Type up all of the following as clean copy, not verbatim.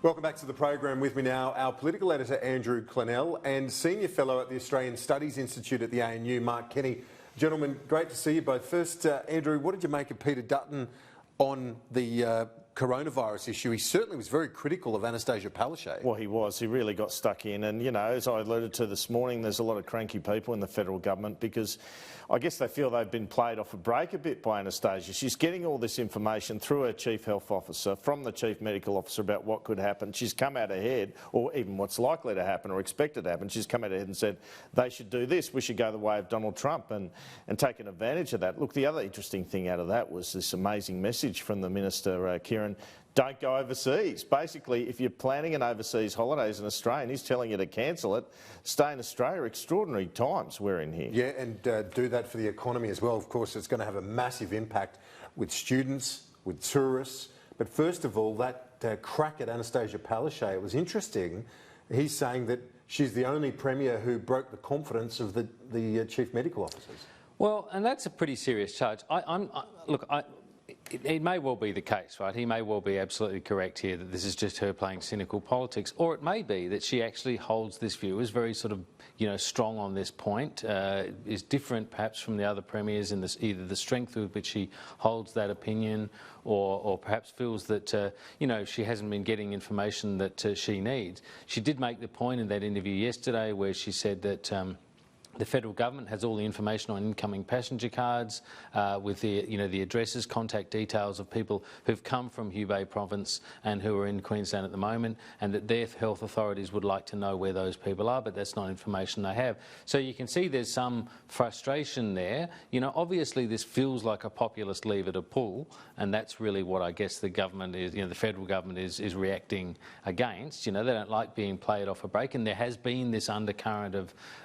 Welcome back to the program. With me now, our political editor Andrew Clennell and senior fellow at the Australian Studies Institute at the ANU, Mark Kenny. Gentlemen, great to see you both. First, Andrew, what did you make of Peter Dutton on the coronavirus issue? He certainly was very critical of Anastasia Palaszczuk. Well, he was. He really got stuck in. And, you know, as I alluded to this morning, there's a lot of cranky people in the federal government because I guess they feel they've been played off a break a bit by Anastasia. She's getting all this information through her chief health officer, from the chief medical officer about what could happen. She's come out ahead, or even what's likely to happen or expected to happen. She's come out ahead and said, they should do this. We should go the way of Donald Trump and taken advantage of that. Look, the other interesting thing out of that was this amazing message from the Minister, Kieran, don't go overseas. Basically, if you're planning an overseas holiday as an Australian, he's telling you to cancel it. Stay in Australia. Extraordinary times we're in here. Yeah, and do that for the economy as well. Of course, it's going to have a massive impact with students, with tourists. But first of all, that crack at Anastasia Palaszczuk was interesting. He's saying that she's the only Premier who broke the confidence of the chief medical officers. Well, and that's a pretty serious charge. It may well be the case, right? He may well be absolutely correct here that this is just her playing cynical politics, or it may be that she actually holds this view, is very sort of, strong on this point, is different perhaps from the other premiers in this, either the strength with which she holds that opinion, or perhaps feels that, she hasn't been getting information that she needs. She did make the point in that interview yesterday where she said that the federal government has all the information on incoming passenger cards with the addresses, contact details of people who've come from Hubei province and who are in Queensland at the moment, and that their health authorities would like to know where those people are, but that's not information they have. So you can see there's some frustration there. Obviously this feels like a populist lever to pull, and that's really what I guess the government is, the federal government is reacting against. They don't like being played off a break, and there has been this undercurrent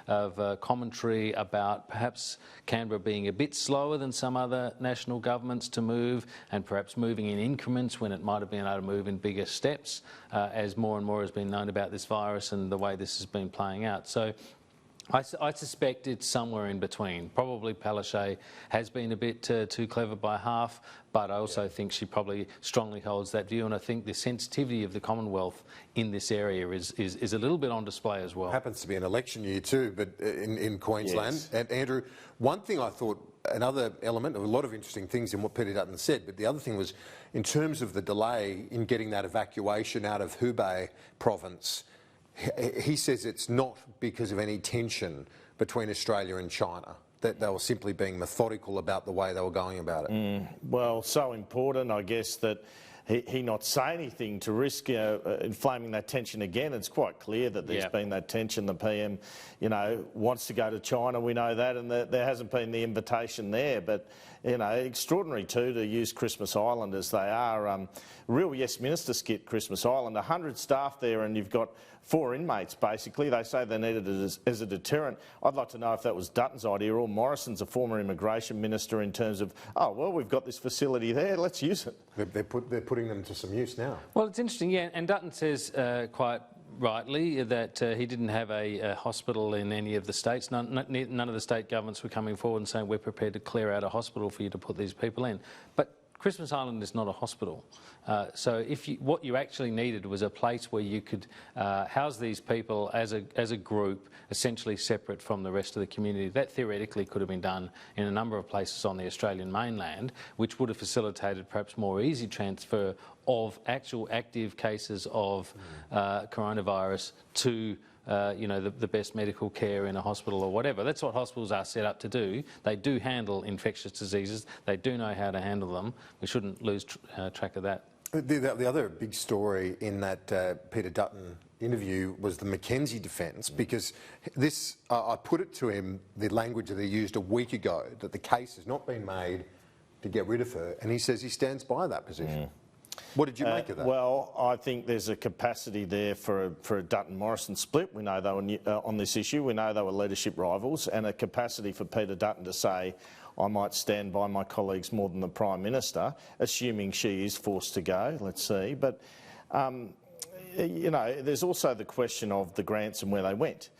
of commentary about perhaps Canberra being a bit slower than some other national governments to move, and perhaps moving in increments when it might have been able to move in bigger steps, as more and more has been known about this virus and the way this has been playing out. So I suspect it's somewhere in between. Probably Palaszczuk has been a bit too clever by half, but I also think she probably strongly holds that view, and I think the sensitivity of the Commonwealth in this area is a little bit on display as well. Happens to be an election year too, but in Queensland. Yes. And Andrew, one thing I thought, another element, a lot of interesting things in what Peter Dutton said, but the other thing was in terms of the delay in getting that evacuation out of Hubei province. He says it's not because of any tension between Australia and China, that they were simply being methodical about the way they were going about it. Well, so important, I guess, that he not say anything to risk inflaming that tension again. It's quite clear that there's been that tension. The PM, wants to go to China. We know that, and there hasn't been the invitation there. But extraordinary too to use Christmas Island as they are. Real Yes Minister skit, Christmas Island. 100 staff there, and you've got 4 inmates basically. They say they needed it as a deterrent. I'd like to know if that was Dutton's idea or Morrison's, a former immigration minister, in terms of, oh well, we've got this facility there, let's use it. They're putting them to some use now. Well, it's interesting, yeah. And Dutton says quite rightly that he didn't have a hospital in any of the states. None of the state governments were coming forward and saying we're prepared to clear out a hospital for you to put these people in. But Christmas Island is not a hospital. So what you actually needed was a place where you could house these people as a group, essentially separate from the rest of the community. That theoretically could have been done in a number of places on the Australian mainland, which would have facilitated perhaps more easy transfer of actual active cases of coronavirus to the best medical care in a hospital or whatever. That's what hospitals are set up to do. They do handle infectious diseases. They do know how to handle them. We shouldn't lose track of that. The other big story in that Peter Dutton interview was the Mckenzie defence, because this, I put it to him, the language that he used a week ago, that the case has not been made to get rid of her, and he says he stands by that position. What did you make of that? Well, I think there's a capacity there for a Dutton-Morrison split. We know they were on this issue. We know they were leadership rivals, and a capacity for Peter Dutton to say, I might stand by my colleagues more than the Prime Minister, assuming she is forced to go. Let's see. But, there's also the question of the grants and where they went.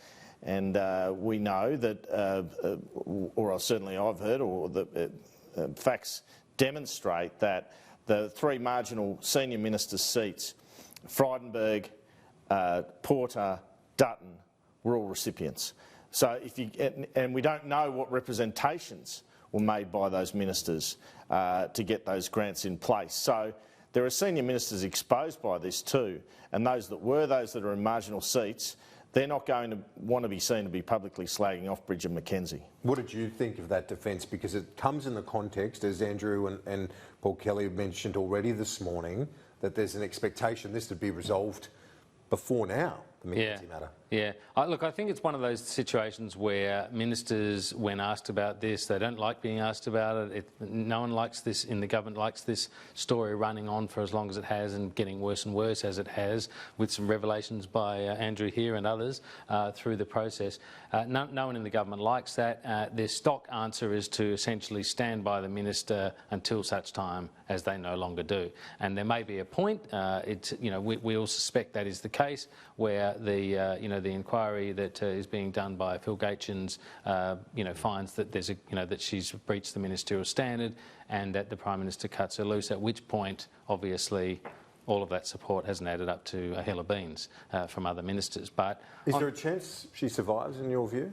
And we know that, or certainly I've heard, or the facts demonstrate that the 3 marginal senior ministers' seats Frydenberg, Porter, Dutton were all recipients. So and we don't know what representations were made by those ministers to get those grants in place. So there are senior ministers exposed by this too, and those that are in marginal seats, they're not going to want to be seen to be publicly slagging off Bridget Mckenzie. What did you think of that defence? Because it comes in the context, as Andrew and Paul Kelly have mentioned already this morning, that there's an expectation this would be resolved before now, the Mckenzie matter. Yeah. Look, I think it's one of those situations where ministers, when asked about this, they don't like being asked about it. No one likes this in the government, likes this story running on for as long as it has and getting worse and worse as it has, with some revelations by Andrew here and others through the process. No one in the government likes that. Their stock answer is to essentially stand by the minister until such time as they no longer do. And there may be a point, we all suspect that is the case, where the inquiry that is being done by Phil Gaetjens, finds that there's that she's breached the ministerial standard, and that the Prime Minister cuts her loose. At which point, obviously, all of that support hasn't added up to a hill of beans from other ministers. But is there a chance she survives, in your view?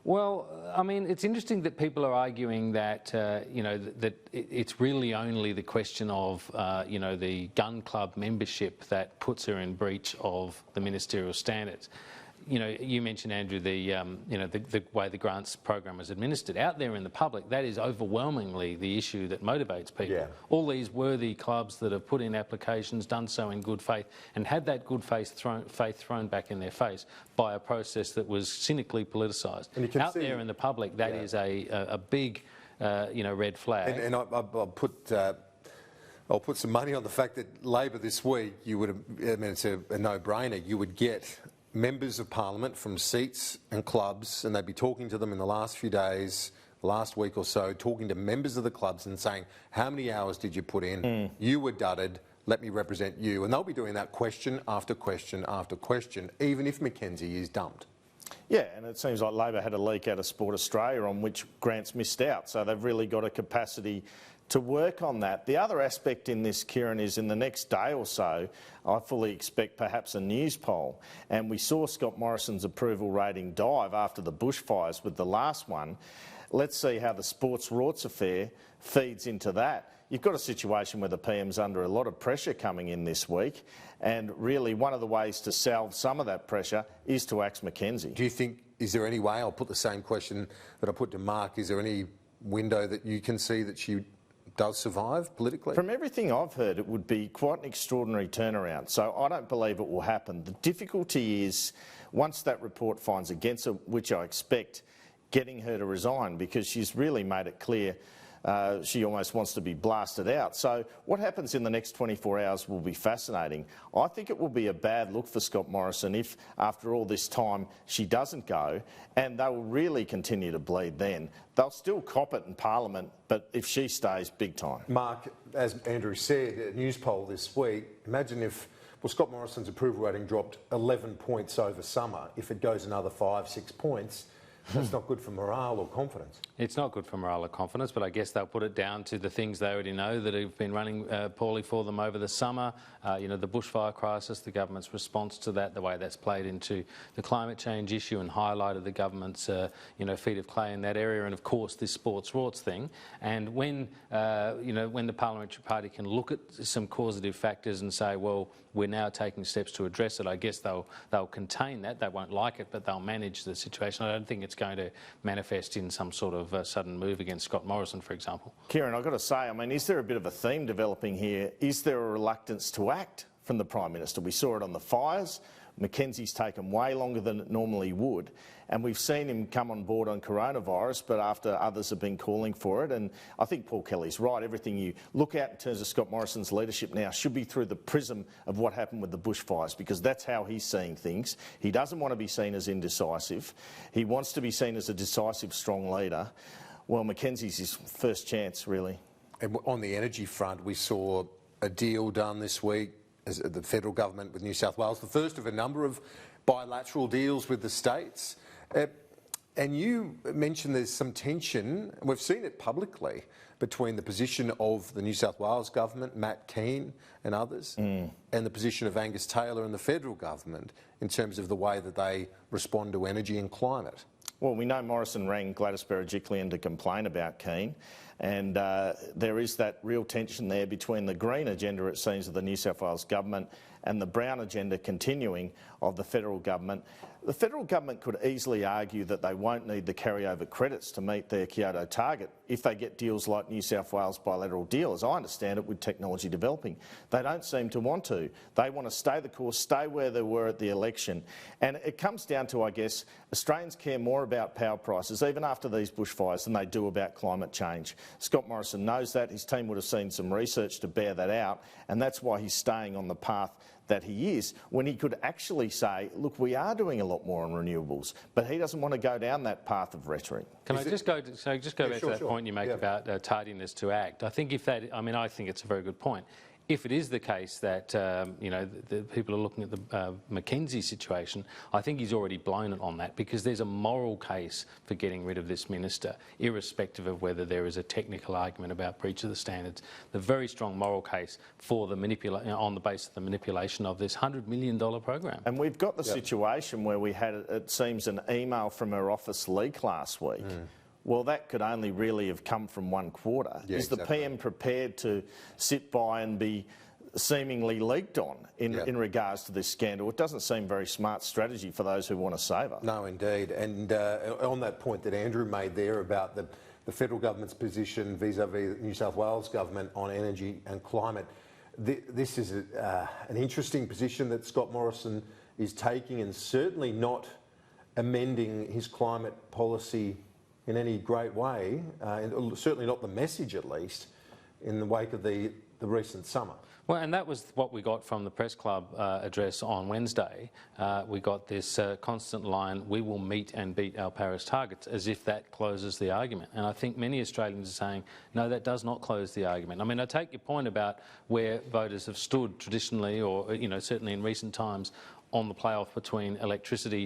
Well, I mean, it's interesting that people are arguing that, that it's really only the question of, the gun club membership that puts her in breach of the ministerial standards. You mentioned, Andrew, the way the grants program is administered. Out there in the public, that is overwhelmingly the issue that motivates people. Yeah. All these worthy clubs that have put in applications, done so in good faith, and had that good faith thrown back in their face by a process that was cynically politicised. Out there in the public, that is a big, red flag. And I'll put some money on the fact that Labor this week, it's a no-brainer, you would get members of Parliament from seats and clubs, and they'd be talking to them in the last few days, last week or so, talking to members of the clubs and saying, how many hours did you put in? You were dudded, let me represent you. And they'll be doing that question after question after question, even if Mckenzie is dumped. Yeah, and it seems like Labor had a leak out of Sport Australia on which grants missed out, so they've really got a capacity to work on that. The other aspect in this, Kieran, is in the next day or so, I fully expect perhaps a news poll. And we saw Scott Morrison's approval rating dive after the bushfires with the last one. Let's see how the sports rorts affair feeds into that. You've got a situation where the PM's under a lot of pressure coming in this week, and really one of the ways to salve some of that pressure is to axe Mckenzie. Do you think, is there any way, I'll put the same question that I put to Mark, is there any window that you can see that she does survive politically? From everything I've heard, it would be quite an extraordinary turnaround. So I don't believe it will happen. The difficulty is, once that report finds against her, which I expect, getting her to resign, because she's really made it clear she almost wants to be blasted out. So what happens in the next 24 hours will be fascinating. I think it will be a bad look for Scott Morrison if, after all this time, she doesn't go, and they will really continue to bleed then. They'll still cop it in Parliament, but if she stays, big time. Mark, as Andrew said, a news poll this week, imagine if Scott Morrison's approval rating dropped 11 points over summer. If it goes another 5-6 points, that's not good for morale or confidence. It's not good for morale or confidence, but I guess they'll put it down to the things they already know that have been running poorly for them over the summer. The bushfire crisis, the government's response to that, the way that's played into the climate change issue and highlighted the government's, feet of clay in that area, and of course this sports rorts thing. And when the parliamentary party can look at some causative factors and say, well, we're now taking steps to address it, I guess they'll contain that. They won't like it, but they'll manage the situation. I don't think it's going to manifest in some sort of sudden move against Scott Morrison, for example. Kieran, I've got to say, is there a bit of a theme developing here? Is there a reluctance to act from the Prime Minister? We saw it on the fires. Mckenzie's taken way longer than it normally would. And we've seen him come on board on coronavirus, but after others have been calling for it. And I think Paul Kelly's right. Everything you look at in terms of Scott Morrison's leadership now should be through the prism of what happened with the bushfires, because that's how he's seeing things. He doesn't want to be seen as indecisive. He wants to be seen as a decisive, strong leader. Well, Mckenzie's his first chance, really. And on the energy front, we saw a deal done this week, as the federal government with New South Wales, the first of a number of bilateral deals with the states. And you mentioned there's some tension, and we've seen it publicly, between the position of the New South Wales government, Matt Keane and others, and the position of Angus Taylor and the federal government in terms of the way that they respond to energy and climate. Well, we know Morrison rang Gladys Berejiklian to complain about Keane, and there is that real tension there between the green agenda, it seems, of the New South Wales government and the brown agenda continuing of the federal government. The federal government could easily argue that they won't need the carryover credits to meet their Kyoto target if they get deals like New South Wales bilateral deal, as I understand it, with technology developing. They don't seem to want to. They want to stay the course, stay where they were at the election. And it comes down to, I guess, Australians care more about power prices, even after these bushfires, than they do about climate change. Scott Morrison knows that. His team would have seen some research to bear that out, and that's why he's staying on the path that he is, when he could actually say, look, we are doing a lot more on renewables, but he doesn't want to go down that path of rhetoric. Can I just go back to that point you make about tardiness to act? I think I think it's a very good point. If it is the case that the people are looking at the Mckenzie situation, I think he's already blown it on that, because there's a moral case for getting rid of this minister, irrespective of whether there is a technical argument about breach of the standards. The very strong moral case for the on the basis of the manipulation of this $100 million program. And we've got the situation where we had, it seems, an email from her office leak last week. Well, that could only really have come from one quarter. Yeah, is the PM prepared to sit by and be seemingly leaked on in regards to this scandal? It doesn't seem very smart strategy for those who want to save her. No, indeed. And on that point that Andrew made there about the federal government's position vis-a-vis the New South Wales government on energy and climate, this is an interesting position that Scott Morrison is taking, and certainly not amending his climate policy in any great way, and certainly not the message, at least, in the wake of the recent summer. Well, and that was what we got from the press club address on Wednesday. We got this constant line, we will meet and beat our Paris targets, as if that closes the argument. And I think many Australians are saying, no, that does not close the argument. I mean, I take your point about where voters have stood traditionally, or certainly in recent times, on the playoff between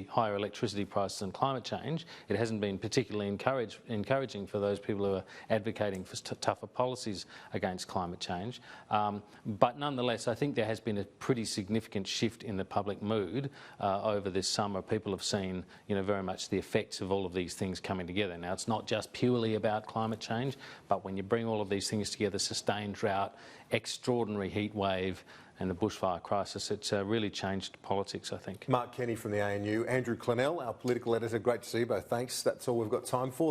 higher electricity prices and climate change. It hasn't been particularly encouraging for those people who are advocating for tougher policies against climate change. But nonetheless, I think there has been a pretty significant shift in the public mood over this summer. People have seen, very much the effects of all of these things coming together. Now, it's not just purely about climate change, but when you bring all of these things together, sustained drought, extraordinary heat wave, and the bushfire crisis, it's really changed politics, I think. Mark Kenny from the ANU, Andrew Clennell, our political editor. Great to see you both. Thanks. That's all we've got time for.